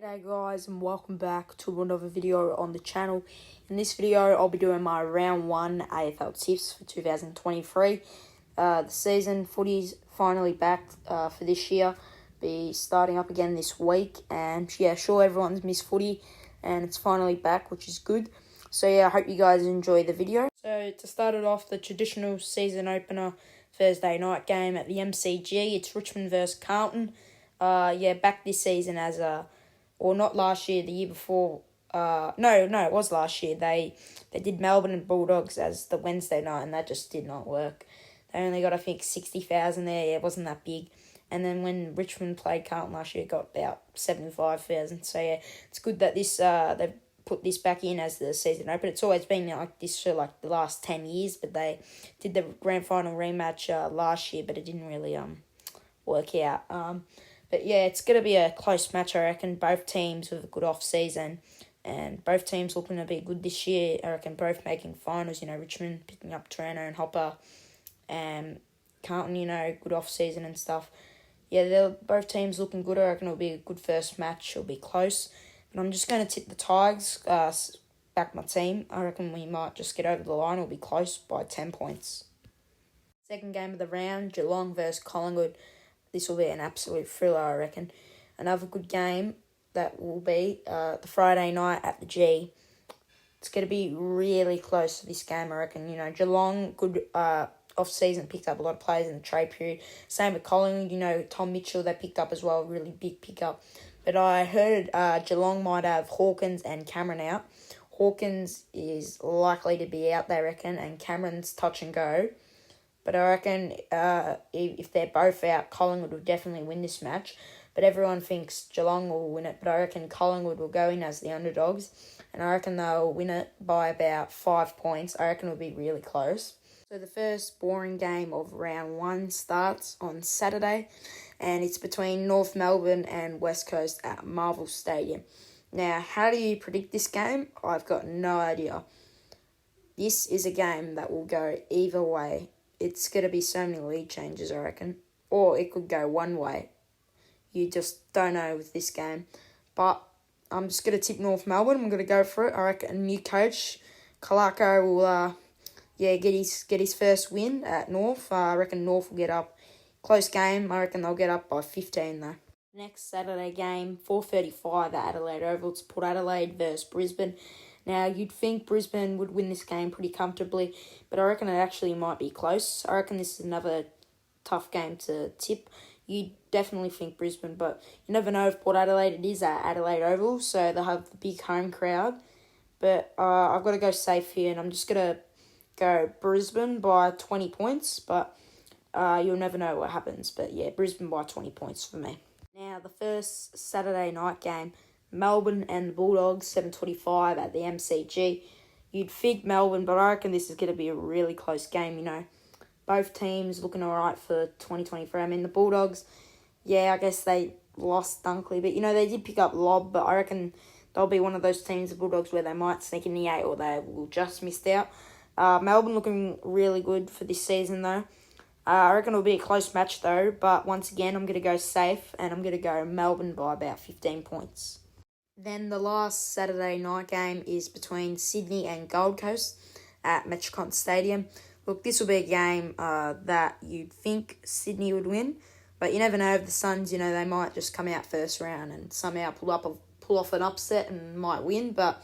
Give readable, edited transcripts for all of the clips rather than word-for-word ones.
G'day guys, and welcome back to another video on the channel. In this video I'll be doing my round 1 AFL tips for 2023. The season footy's finally back for this year. Be starting up again this week, and yeah, sure, everyone's missed footy and it's finally back, which is good. So yeah, I hope you guys enjoy the video. So to start it off, the traditional season opener Thursday night game at the MCG, it's Richmond versus Carlton. Back this season as or not last year, the year before. It was last year. They did Melbourne and Bulldogs as the Wednesday night, and that just did not work. They only got, I think, 60,000 there. Yeah, it wasn't that big. And then when Richmond played Carlton last year, it got about 75,000. So yeah, it's good that this they've put this back in as the season opener. It's always been like this for like the last 10 years, but they did the grand final rematch last year, but it didn't really work out. But yeah, it's going to be a close match, I reckon. Both teams with a good off-season, and both teams looking to be good this year. I reckon both making finals, Richmond picking up Toronto and Hopper, and Carlton, good off-season and stuff. Yeah, they're both teams looking good. I reckon it'll be a good first match. It'll be close. But I'm just going to tip the Tigers, back my team. I reckon we might just get over the line. It'll be close by 10 points. Second game of the round, Geelong versus Collingwood. This will be an absolute thriller, I reckon. Another good game that will be the Friday night at the G. It's going to be really close to this game, I reckon. Geelong, good off-season, picked up a lot of players in the trade period. Same with Collingwood, Tom Mitchell, they picked up as well, really big pickup. But I heard Geelong might have Hawkins and Cameron out. Hawkins is likely to be out, they reckon, and Cameron's touch and go. But I reckon if they're both out, Collingwood will definitely win this match. But everyone thinks Geelong will win it. But I reckon Collingwood will go in as the underdogs. And I reckon they'll win it by about 5 points. I reckon it'll be really close. So the first boring game of round 1 starts on Saturday. And it's between North Melbourne and West Coast at Marvel Stadium. Now, how do you predict this game? I've got no idea. This is a game that will go either way. It's going to be so many lead changes, I reckon. Or it could go one way. You just don't know with this game. But I'm just going to tip North Melbourne. I'm going to go for it. I reckon a new coach, Kalako, will get his first win at North. I reckon North will get up. Close game. I reckon they'll get up by 15 though. Next Saturday game, 4:35 at Adelaide Oval. It's Port Adelaide versus Brisbane. Now, you'd think Brisbane would win this game pretty comfortably, but I reckon it actually might be close. I reckon this is another tough game to tip. You definitely think Brisbane, but you never know with Port Adelaide. It is at Adelaide Oval, so they'll have the big home crowd. But I've got to go safe here, and I'm just going to go Brisbane by 20 points, but you'll never know what happens. But yeah, Brisbane by 20 points for me. Now, the first Saturday night game, Melbourne and the Bulldogs, 7:25 at the MCG. You'd think Melbourne, but I reckon this is going to be a really close game, Both teams looking all right for 2023. I mean, the Bulldogs, yeah, I guess they lost Dunkley, but, they did pick up Lobb, but I reckon they'll be one of those teams, the Bulldogs, where they might sneak in the 8 or they will just miss out. Melbourne looking really good for this season, though. I reckon it'll be a close match, though, but once again, I'm going to go safe, and I'm going to go Melbourne by about 15 points. Then the last Saturday night game is between Sydney and Gold Coast at Metricon Stadium. Look, this will be a game that you'd think Sydney would win, but you never know. If the Suns, they might just come out first round and somehow pull off an upset and might win. But,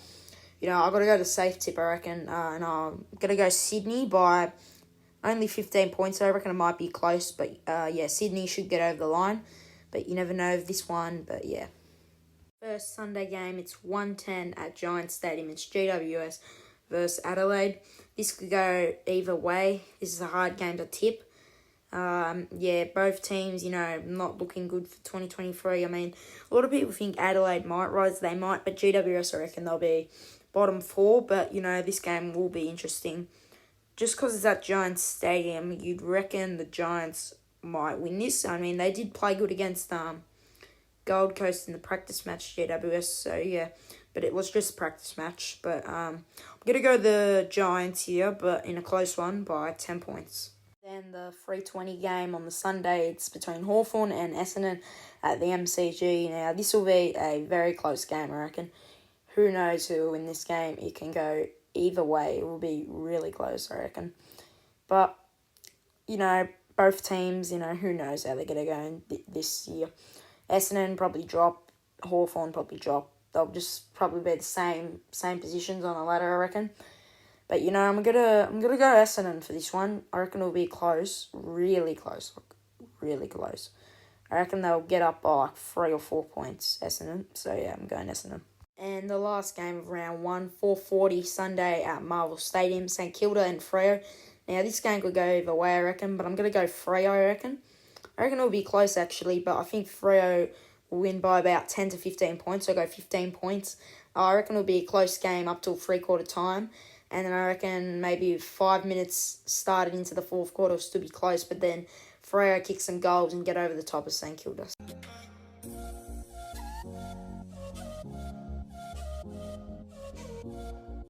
I've got to go to safe tip, I reckon, and I'm going to go Sydney by only 15 points. I reckon it might be close, but Sydney should get over the line. But you never know of this one, but yeah. First Sunday game, it's 1:10 at Giants Stadium. It's GWS versus Adelaide. This could go either way. This is a hard game to tip. Both teams, not looking good for 2023. I mean, a lot of people think Adelaide might rise. They might, but GWS, I reckon they'll be bottom 4. But, this game will be interesting. Just because it's at Giants Stadium, you'd reckon the Giants might win this. I mean, they did play good against Gold Coast in the practice match, GWS, so yeah, but it was just a practice match. But I'm going to go the Giants here, but in a close one by 10 points. And the 3:20 game on the Sunday, it's between Hawthorn and Essendon at the MCG. Now, this will be a very close game, I reckon. Who knows who will win this game? It can go either way. It will be really close, I reckon. But, both teams, who knows how they're going to go this year. Essendon probably drop. Hawthorn probably drop. They'll just probably be the same positions on the ladder, I reckon. But, I'm gonna go Essendon for this one. I reckon it'll be close. Really close. Really close. I reckon they'll get up by 3 or 4 points, Essendon. So, yeah, I'm going Essendon. And the last game of round 1, 4:40 Sunday at Marvel Stadium, St Kilda and Freo. Now, this game could go either way, I reckon, but I'm going to go Freo, I reckon. I reckon it'll be close, actually, but I think Freo will win by about 10 to 15 points, so I'll go 15 points. I reckon it'll be a close game up till three-quarter time, and then I reckon maybe 5 minutes started into the fourth quarter will still be close, but then Freo kick some goals and get over the top of St Kilda.